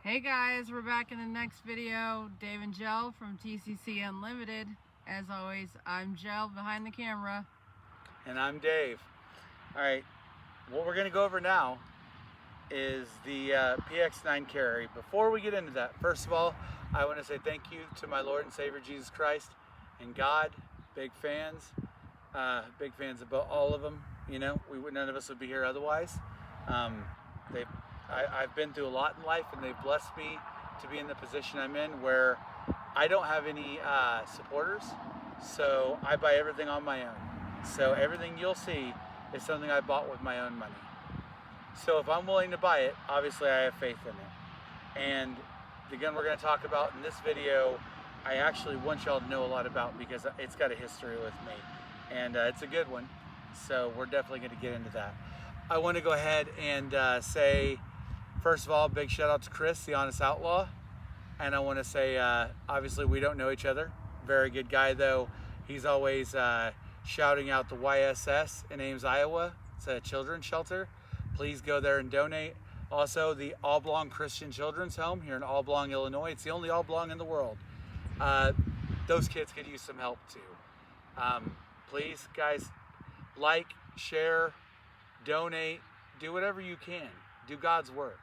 Hey guys, we're back in the next video. Dave and Jell from TCC Unlimited. As always, I'm Jell behind the camera. And I'm Dave. Alright, what we're going to go over now is the PX9 carry. Before we get into that, first of all, I want to say thank you to my Lord and Savior Jesus Christ and God. Big fans of all of them. You know, none of us would be here otherwise. I've been through a lot in life, and they've blessed me to be in the position I'm in where I don't have any supporters, so I buy everything on my own. So everything you'll see is something I bought with my own money. So if I'm willing to buy it, obviously I have faith in it. And the gun we're going to talk about in this video, I actually want y'all to know a lot about because it's got a history with me, and it's a good one. So we're definitely going to get into that. I want to go ahead and say, first of all, big shout out to Chris, the Honest Outlaw. And I want to say, obviously we don't know each other. Very good guy though. He's always shouting out the YSS in Ames, Iowa. It's a children's shelter. Please go there and donate. Also, the Oblong Christian Children's Home here in Oblong, Illinois. It's the only Oblong in the world. Those kids could use some help too. Please, guys, like, share, donate, do whatever you can. Do God's work,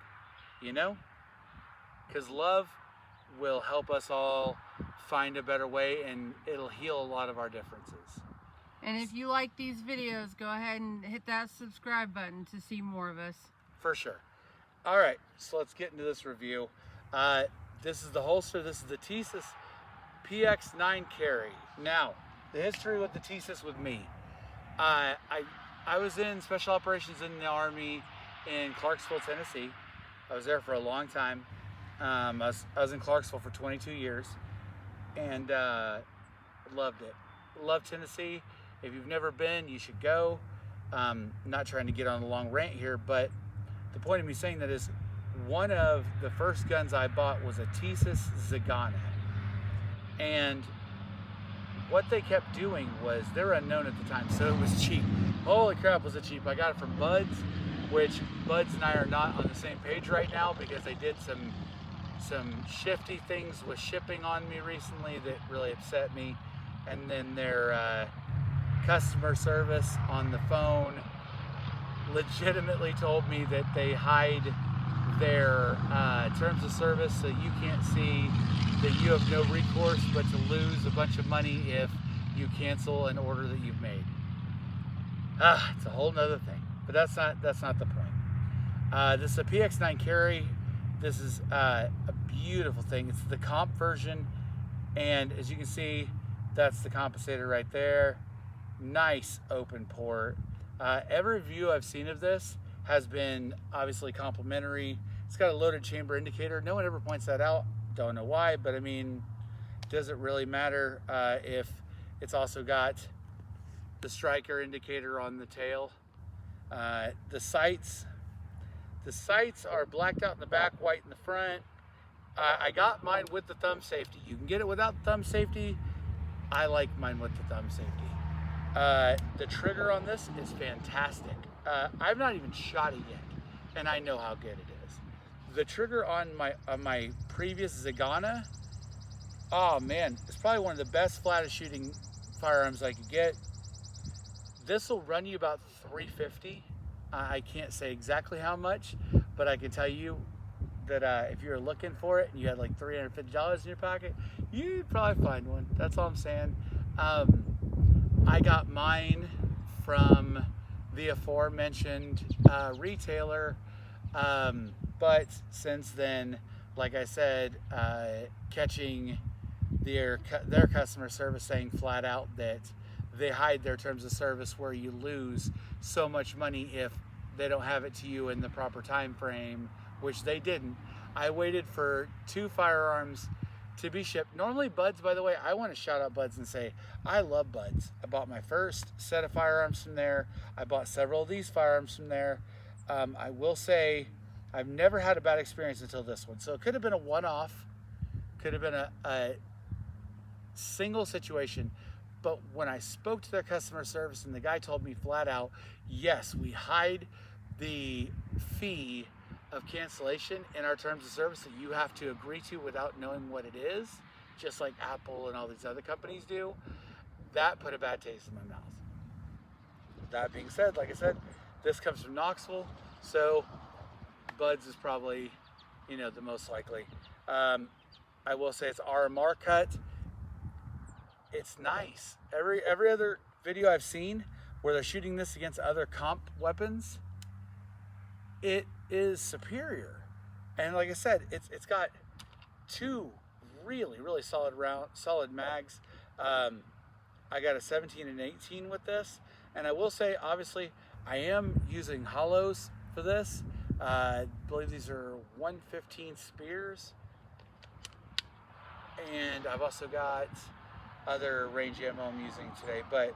you know? Because love will help us all find a better way, and it'll heal a lot of our differences. And if you like these videos, go ahead and hit that subscribe button to see more of us. For sure. All right, so let's get into this review. This is the holster. This is the Tisas PX9 carry. Now, the history with the Tisas with me. I was in special operations in the Army in Clarksville, Tennessee. I was there for a long time. I was in Clarksville for 22 years and loved it. Loved Tennessee. If you've never been, you should go. Not trying to get on a long rant here, but the point of me saying that is one of the first guns I bought was a Tisas Zagana. And what they kept doing was, they were unknown at the time, so it was cheap. Holy crap, was it cheap. I got it from Buds, which Buds and I are not on the same page right now because they did some shifty things with shipping on me recently that really upset me. And then their customer service on the phone legitimately told me that they hide their terms of service so you can't see that you have no recourse but to lose a bunch of money if you cancel an order that you've made. It's a whole nother thing, but that's not the point. This is a PX9 carry. This is a beautiful thing. It's the comp version, and as you can see, that's the compensator right there. Nice open port. Every review I've seen of this has been obviously complimentary. It's got a loaded chamber indicator. No one ever points that out. Don't know why, but I mean, does it really matter if it's also got the striker indicator on the tail? The sights are blacked out in the back, white in the front. I got mine with the thumb safety. You can get it without the thumb safety. I like mine with the thumb safety. The trigger on this is fantastic. I've not even shot it yet, and I know how good it is. The trigger on my previous Zagana, oh man, it's probably one of the best flattest shooting firearms I could get. This will run you about $350. I can't say exactly how much, but I can tell you that if you're looking for it and you had like $350 in your pocket, you'd probably find one. That's all I'm saying. I got mine from the aforementioned retailer, but since then, like I said, catching their customer service saying flat out that they hide their terms of service where you lose so much money if they don't have it to you in the proper time frame, which they didn't. I waited for 2 firearms to be shipped. Normally Buds, by the way, I want to shout out Buds and say, I love Buds. I bought my first set of firearms from there. I bought several of these firearms from there. I will say, I've never had a bad experience until this one. So it could have been a one-off, could have been a single situation. But when I spoke to their customer service and the guy told me flat out, yes, we hide the fee of cancellation in our terms of service that you have to agree to without knowing what it is, just like Apple and all these other companies do. That put a bad taste in my mouth. That being said, like I said, this comes from Knoxville, so Buds is probably, you know, the most likely. I will say it's RMR cut. It's nice. Every other video I've seen where they're shooting this against other comp weapons, it is superior. And like I said, it's got two really solid mags. I got a 17 and 18 with this, and I will say, obviously, I am using hollows for this. I believe these are 115 Spears, and I've also got other range ammo I'm using today. But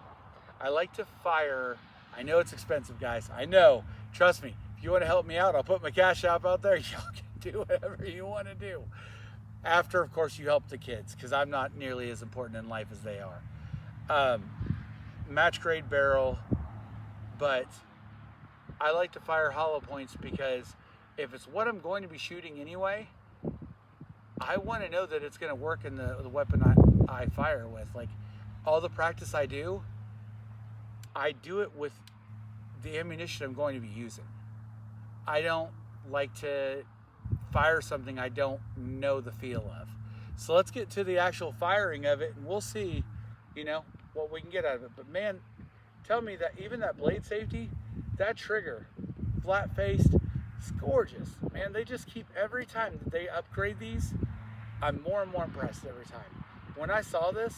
I like to fire. I know it's expensive, guys. I know. Trust me. If you want to help me out, I'll put my Cashapp out there. Y'all can do whatever you want to do. After, of course, you help the kids, because I'm not nearly as important in life as they are. Match grade barrel, but I like to fire hollow points because if it's what I'm going to be shooting anyway, I want to know that it's going to work in the weapon I fire with. Like, all the practice I do it with the ammunition I'm going to be using. I don't like to fire something I don't know the feel of. So let's get to the actual firing of it, and we'll see, you know, what we can get out of it. But man, tell me that even that blade safety, that trigger, flat-faced, it's gorgeous. Man, they just keep, every time that they upgrade these, I'm more and more impressed every time. When I saw this,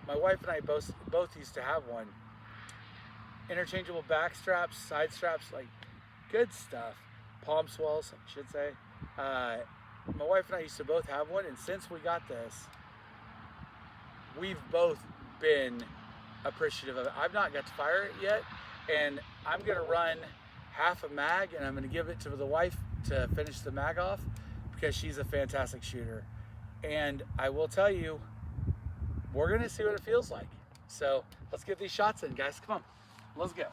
my wife and I both used to have one. Interchangeable back straps, side straps, like good stuff. Palm swells, I should say. My wife and I used to both have one, and since we got this, we've both been appreciative of it. I've not got to fire it yet, and I'm gonna run half a mag, and I'm gonna give it to the wife to finish the mag off because she's a fantastic shooter. And I will tell you, we're gonna see what it feels like. So let's get these shots in, guys. Come on, let's go.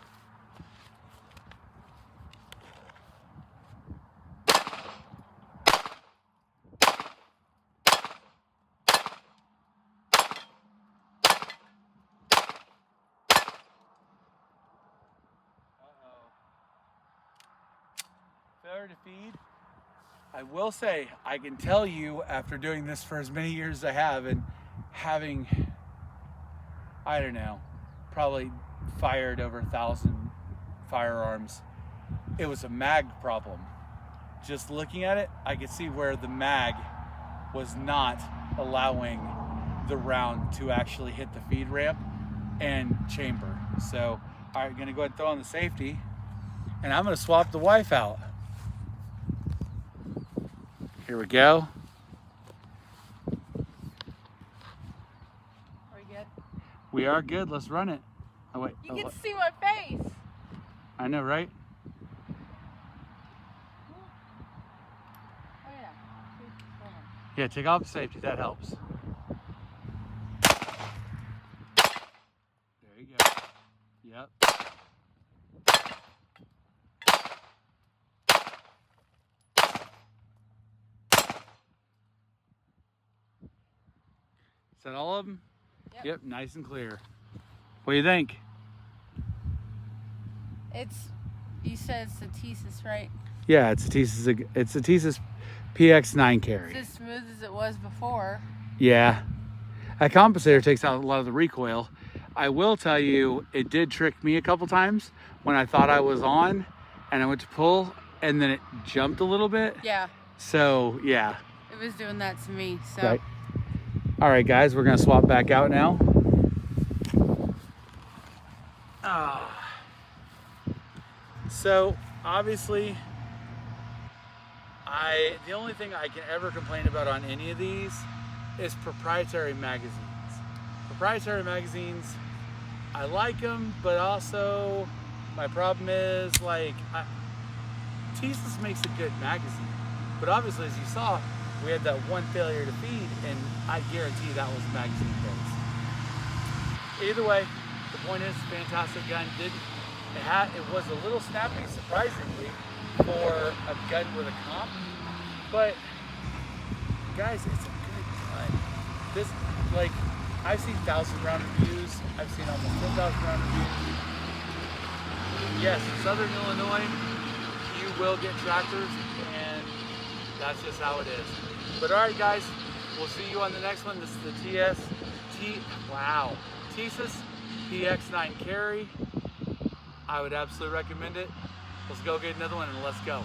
Failure to feed. I will say, I can tell you after doing this for as many years as I have, and having, I don't know, probably fired over 1,000 firearms, it was a mag problem. Just looking at it, I could see where the mag was not allowing the round to actually hit the feed ramp and chamber. So, all right, gonna go ahead and throw on the safety, and I'm gonna swap the wife out. Here we go. Are we good? We are good. Let's run it. Oh wait. You can see my face. I know, right? Oh yeah. Yeah, take off the safety. That helps. There you go. Yep. Is that all of them? Yep, nice and clear. What do you think? You said it's a Tisas, right? Yeah, it's a Tisas. It's a Tisas PX9 carry. It's as smooth as it was before. Yeah, that compensator takes out a lot of the recoil. I will tell you, it did trick me a couple times when I thought I was on, and I went to pull, and then it jumped a little bit. Yeah. So yeah. It was doing that to me. So. Right. All right, guys, we're gonna swap back out now. So obviously, the only thing I can ever complain about on any of these is proprietary magazines. Proprietary magazines, I like them, but also my problem is, like, Tisas makes a good magazine, but obviously, as you saw, we had that one failure to feed, and I guarantee that was magazine based. Either way, the point is, fantastic gun. It was a little snappy, surprisingly, for a gun with a comp, but guys, it's a good gun. This, like, I've seen 1,000 round reviews. I've seen almost 10,000 round reviews. Yes, in Southern Illinois, you will get tractors, and that's just how it is. But all right, guys, we'll see you on the next one. This is the Tisas PX9 carry. I would absolutely recommend it. Let's go get another one and let's go.